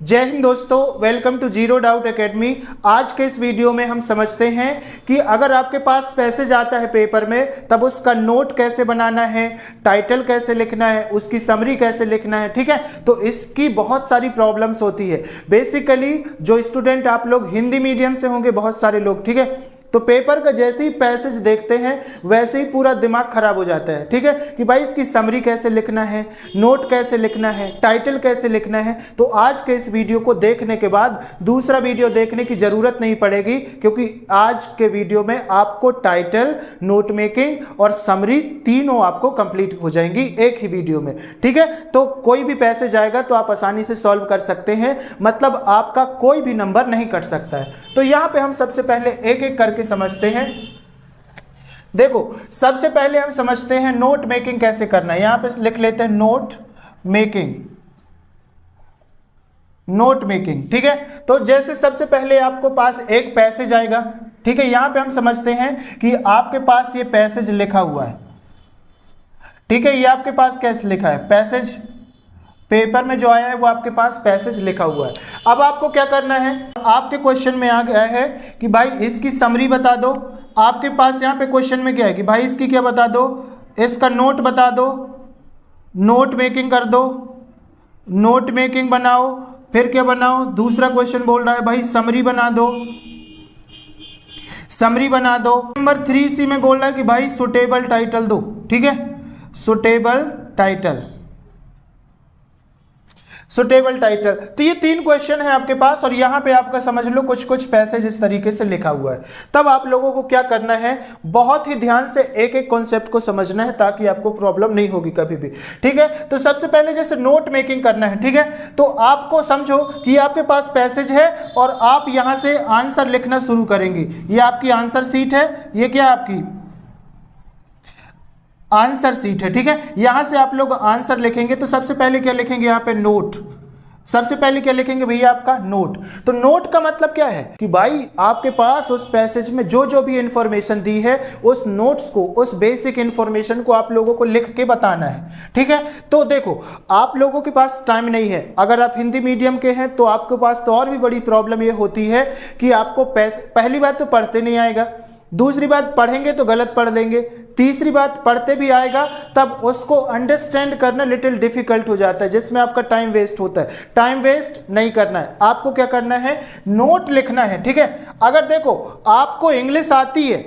जय हिंद दोस्तों, welcome to Zero Doubt Academy. आज के इस वीडियो में हम समझते हैं कि अगर आपके पास पैसेज आता है पेपर में तब उसका नोट कैसे बनाना है, टाइटल कैसे लिखना है, उसकी समरी कैसे लिखना है। ठीक है, तो इसकी बहुत सारी प्रॉब्लम्स होती है। बेसिकली जो स्टूडेंट आप लोग हिंदी मीडियम से होंगे बहुत सारे लोग, ठीक है, तो पेपर का जैसे ही पैसेज देखते हैं वैसे ही पूरा दिमाग खराब हो जाता है। ठीक है, कि भाई इसकी समरी कैसे लिखना है, नोट कैसे लिखना है, टाइटल कैसे लिखना है। तो आज के इस वीडियो को देखने के बाद दूसरा वीडियो देखने की जरूरत नहीं पड़ेगी, क्योंकि आज के वीडियो में आपको टाइटल, नोट मेकिंग और समरी तीनों आपको कंप्लीट हो जाएंगी एक ही वीडियो में। ठीक है, तो कोई भी पैसेज आएगा तो आप आसानी से सॉल्व कर सकते हैं, मतलब आपका कोई भी नंबर नहीं कट सकता है। तो यहां पे हम सबसे पहले एक एक करके समझते हैं। देखो, सबसे पहले हम समझते हैं नोट मेकिंग कैसे करना है। यहां पे लिख लेते हैं नोट मेकिंग। नोट मेकिंग, ठीक है। तो जैसे सबसे पहले आपको पास एक पैसेज आएगा, ठीक है। यहां पे हम समझते हैं कि आपके पास ये पैसेज लिखा हुआ है, ठीक है। ये आपके पास कैसे लिखा है, पैसेज पेपर में जो आया है वो आपके पास पैसेज लिखा हुआ है। अब आपको क्या करना है, आपके क्वेश्चन में आ गया है कि भाई इसकी समरी बता दो। आपके पास यहाँ पे क्वेश्चन में क्या है कि भाई इसकी क्या बता दो, इसका नोट बता दो, नोट मेकिंग कर दो, नोट मेकिंग बनाओ। फिर क्या बनाओ, दूसरा क्वेश्चन बोल रहा है भाई समरी बना दो, समरी बना दो। नंबर 3C में बोल रहा है कि भाई सुटेबल टाइटल दो, ठीक है, सुटेबल टाइटल, सुटेबल टाइटल। तो ये 3 क्वेश्चन है आपके पास, और यहां पे आपका समझ लो कुछ कुछ पैसेज इस तरीके से लिखा हुआ है। तब आप लोगों को क्या करना है, बहुत ही ध्यान से एक एक कॉन्सेप्ट को समझना है ताकि आपको प्रॉब्लम नहीं होगी कभी भी। ठीक है, तो सबसे पहले जैसे नोट मेकिंग करना है, ठीक है, तो आपको समझो कि आपके पास पैसेज है और आप यहां से आंसर लिखना शुरू करेंगे। ये आपकी आंसर शीट है, ये क्या आपकी आंसर शीट है, ठीक है। यहां से आप लोग आंसर लिखेंगे तो सबसे पहले क्या लिखेंगे, यहां पे नोट। सबसे पहले क्या लिखेंगे भैया, आपका नोट। तो नोट का मतलब क्या है कि भाई आपके पास उस पैसेज में जो जो भी इंफॉर्मेशन दी है उस नोट्स को, उस बेसिक इंफॉर्मेशन को आप लोगों को लिख के बताना है। ठीक है, तो देखो आप लोगों के पास टाइम नहीं है। अगर आप हिंदी मीडियम के हैं तो आपके पास तो और भी बड़ी प्रॉब्लम ये होती है कि आपको पहली बात तो पढ़ते नहीं आएगा, दूसरी बात पढ़ेंगे तो गलत पढ़ देंगे, तीसरी बात पढ़ते भी आएगा तब उसको अंडरस्टैंड करना लिटिल डिफिकल्ट हो जाता है, जिसमें आपका टाइम वेस्ट होता है। टाइम वेस्ट नहीं करना है, आपको क्या करना है, नोट लिखना है। ठीक है, अगर देखो आपको इंग्लिश आती है,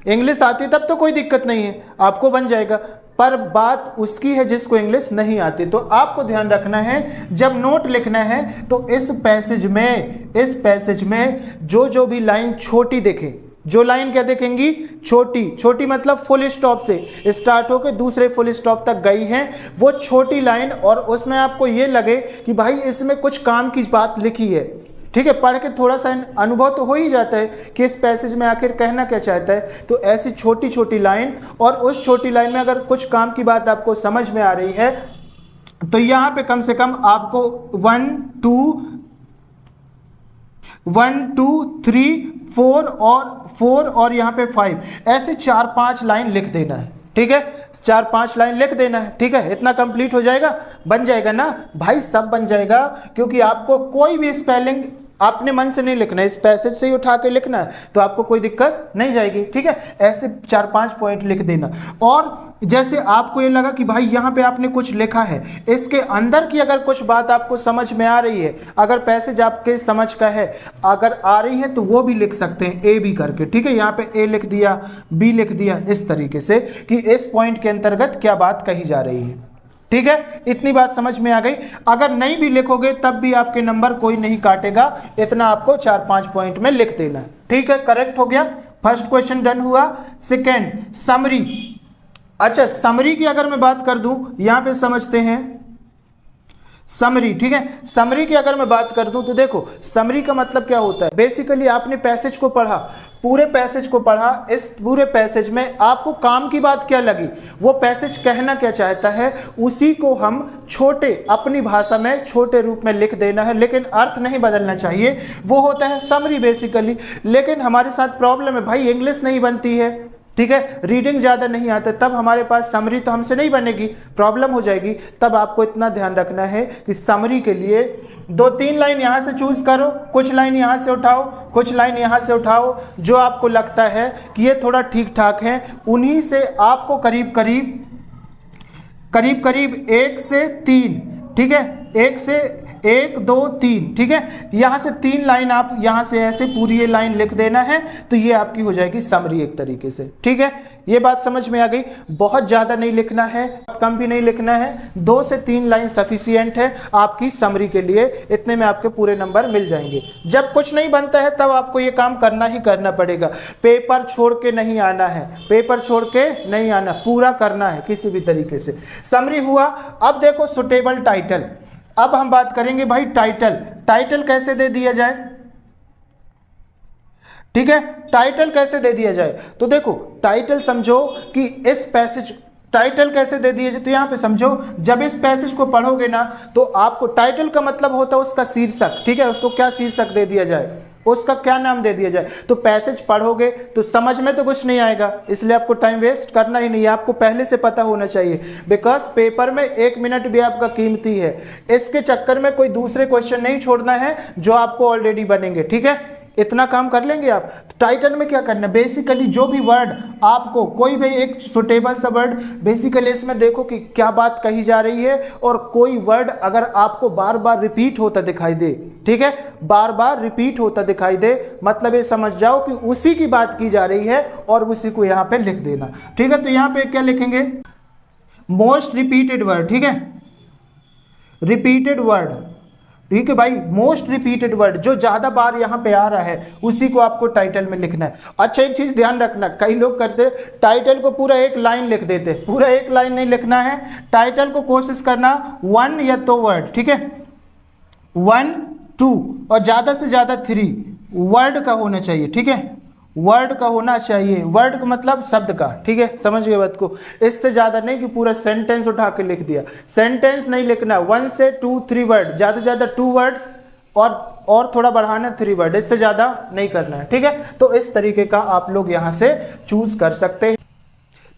इंग्लिश आती है तब तो कोई दिक्कत नहीं है, आपको बन जाएगा। पर बात उसकी है जिसको इंग्लिश नहीं आती। तो आपको ध्यान रखना है जब नोट लिखना है तो इस पैसेज में जो जो भी लाइन छोटी दिखे, जो लाइन क्या देखेंगी, छोटी छोटी, मतलब फुल स्टॉप से स्टार्ट होकर दूसरे फुल स्टॉप तक गई है वो छोटी लाइन, और उसमें आपको ये लगे कि भाई इसमें कुछ काम की बात लिखी है। ठीक है, पढ़ के थोड़ा सा अनुभव तो हो ही जाता है कि इस पैसेज में आखिर कहना क्या चाहता है। तो ऐसी छोटी छोटी लाइन, और उस छोटी लाइन में अगर कुछ काम की बात आपको समझ में आ रही है तो यहाँ पे कम से कम आपको 1 2 3 4 और यहाँ पे 5, ऐसे 4-5 लाइन लिख देना है। ठीक है, 4-5 लाइन लिख देना है। ठीक है, इतना कंप्लीट हो जाएगा, बन जाएगा ना भाई, सब बन जाएगा। क्योंकि आपको कोई भी स्पेलिंग अपने मन से नहीं लिखना है, इस पैसेज से ही उठा के लिखना है, तो आपको कोई दिक्कत नहीं जाएगी। ठीक है, ऐसे 4-5 पॉइंट लिख देना। और जैसे आपको ये लगा कि भाई यहाँ पे आपने कुछ लिखा है, इसके अंदर की अगर कुछ बात आपको समझ में आ रही है, अगर पैसेज आपके समझ का है, अगर आ रही है तो वो भी लिख सकते हैं ए बी करके। ठीक है, यहाँ पे ए लिख दिया, बी लिख दिया, इस तरीके से कि इस पॉइंट के अंतर्गत क्या बात कही जा रही है। ठीक है, इतनी बात समझ में आ गई। अगर नहीं भी लिखोगे तब भी आपके नंबर कोई नहीं काटेगा, इतना आपको 4-5 पॉइंट में लिख देना है। ठीक है, करेक्ट हो गया, फर्स्ट क्वेश्चन डन हुआ। Second, summary. अच्छा, समरी की अगर मैं बात कर दूं, यहां पे समझते हैं समरी। ठीक है, समरी की अगर मैं बात कर दूं तो देखो समरी का मतलब क्या होता है, बेसिकली आपने पैसेज को पढ़ा, पूरे पैसेज को पढ़ा, इस पूरे पैसेज में आपको काम की बात क्या लगी, वो पैसेज कहना क्या चाहता है, उसी को हम छोटे, अपनी भाषा में छोटे रूप में लिख देना है, लेकिन अर्थ नहीं बदलना चाहिए, वो होता है समरी बेसिकली। लेकिन हमारे साथ प्रॉब्लम है भाई, इंग्लिश नहीं बनती है, ठीक है, रीडिंग ज़्यादा नहीं आता, तब हमारे पास समरी तो हमसे नहीं बनेगी, प्रॉब्लम हो जाएगी। तब आपको इतना ध्यान रखना है कि समरी के लिए 2-3 लाइन यहाँ से चूज करो, कुछ लाइन यहाँ से उठाओ, कुछ लाइन यहाँ से उठाओ, जो आपको लगता है कि ये थोड़ा ठीक ठाक है, उन्हीं से आपको करीब करीब 1 से 3, ठीक है, 1 से 1 2 3, ठीक है, यहाँ से 3 लाइन आप यहाँ से ऐसे पूरी ये लाइन लिख देना है, तो ये आपकी हो जाएगी समरी एक तरीके से। ठीक है, ये बात समझ में आ गई। बहुत ज़्यादा नहीं लिखना है, कम भी नहीं लिखना है, 2 से 3 लाइन सफिशियंट है आपकी समरी के लिए, इतने में आपके पूरे नंबर मिल जाएंगे। जब कुछ नहीं बनता है तब आपको ये काम करना ही करना पड़ेगा, पेपर छोड़ के नहीं आना है, पेपर छोड़ के नहीं आना, पूरा करना है किसी भी तरीके से। समरी हुआ। अब देखो सुटेबल टाइटल, अब हम बात करेंगे भाई टाइटल कैसे दे दिया जाए। ठीक है, टाइटल कैसे दे दिया जाए, तो देखो टाइटल समझो कि इस पैसेज, टाइटल कैसे दे दिया जाए, तो यहां पे समझो जब इस पैसेज को पढ़ोगे ना तो आपको टाइटल का मतलब होता है उसका शीर्षक। ठीक है, उसको क्या शीर्षक दे दिया जाए, उसका क्या नाम दे दिया जाए। तो पैसेज पढ़ोगे तो समझ में तो कुछ नहीं आएगा, इसलिए आपको टाइम वेस्ट करना ही नहीं है, आपको पहले से पता होना चाहिए, बिकॉज पेपर में 1 मिनट भी आपका कीमती है। इसके चक्कर में कोई दूसरे क्वेश्चन नहीं छोड़ना है जो आपको ऑलरेडी बनेंगे। ठीक है, इतना काम कर लेंगे आप। तो टाइटल में क्या करना है, बेसिकली जो भी वर्ड आपको, कोई भी एक सुटेबल सा वर्ड, बेसिकली इसमें देखो कि क्या बात कही जा रही है, और कोई वर्ड अगर आपको बार बार रिपीट होता दिखाई दे, ठीक है, बार बार रिपीट होता दिखाई दे, मतलब ये समझ जाओ कि उसी की बात की जा रही है और उसी को यहाँ पे लिख देना। ठीक है, तो यहाँ पे क्या लिखेंगे, मोस्ट रिपीटेड वर्ड। ठीक है, रिपीटेड वर्ड, ठीक है भाई, मोस्ट रिपीटेड वर्ड जो ज्यादा बार यहाँ पे आ रहा है उसी को आपको टाइटल में लिखना है। अच्छा एक चीज ध्यान रखना, कई लोग करते टाइटल को पूरा 1 लाइन लिख देते, पूरा 1 लाइन नहीं लिखना है, टाइटल को कोशिश करना 1 या 2 वर्ड, ठीक है, 1 2 और ज्यादा से ज्यादा 3 वर्ड का होना चाहिए। ठीक है, वर्ड का होना चाहिए, वर्ड का मतलब शब्द का। ठीक है, समझ गए बात को, इससे ज्यादा नहीं कि पूरा सेंटेंस उठा के लिख दिया, सेंटेंस नहीं लिखना, 1 से 2 3 वर्ड, ज्यादा से ज्यादा 2 वर्ड्स और थोड़ा बढ़ाना 3 वर्ड, इससे ज्यादा नहीं करना है। ठीक है, तो इस तरीके का आप लोग यहाँ से चूज कर सकते हैं।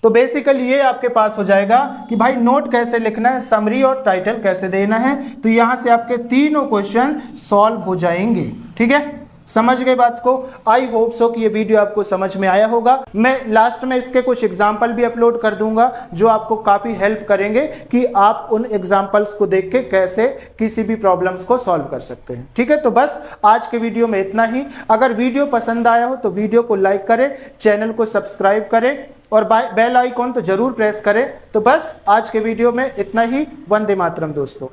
तो बेसिकली ये आपके पास हो जाएगा कि भाई नोट कैसे लिखना है, समरी और टाइटल कैसे देना है, तो यहाँ से आपके तीनों क्वेश्चन सॉल्व हो जाएंगे। ठीक है, समझ गए बात को। आई होप सो कि ये वीडियो आपको समझ में आया होगा। मैं लास्ट में इसके कुछ एग्जाम्पल भी अपलोड कर दूंगा जो आपको काफी हेल्प करेंगे कि आप उन एग्जाम्पल्स को देख के कैसे किसी भी प्रॉब्लम्स को सॉल्व कर सकते हैं। ठीक है, तो बस आज के वीडियो में इतना ही। अगर वीडियो पसंद आया हो तो वीडियो को लाइक करें, चैनल को सब्सक्राइब करें और बेल आइकॉन तो जरूर प्रेस करें। तो बस आज के वीडियो में इतना ही। वंदे मातरम दोस्तों।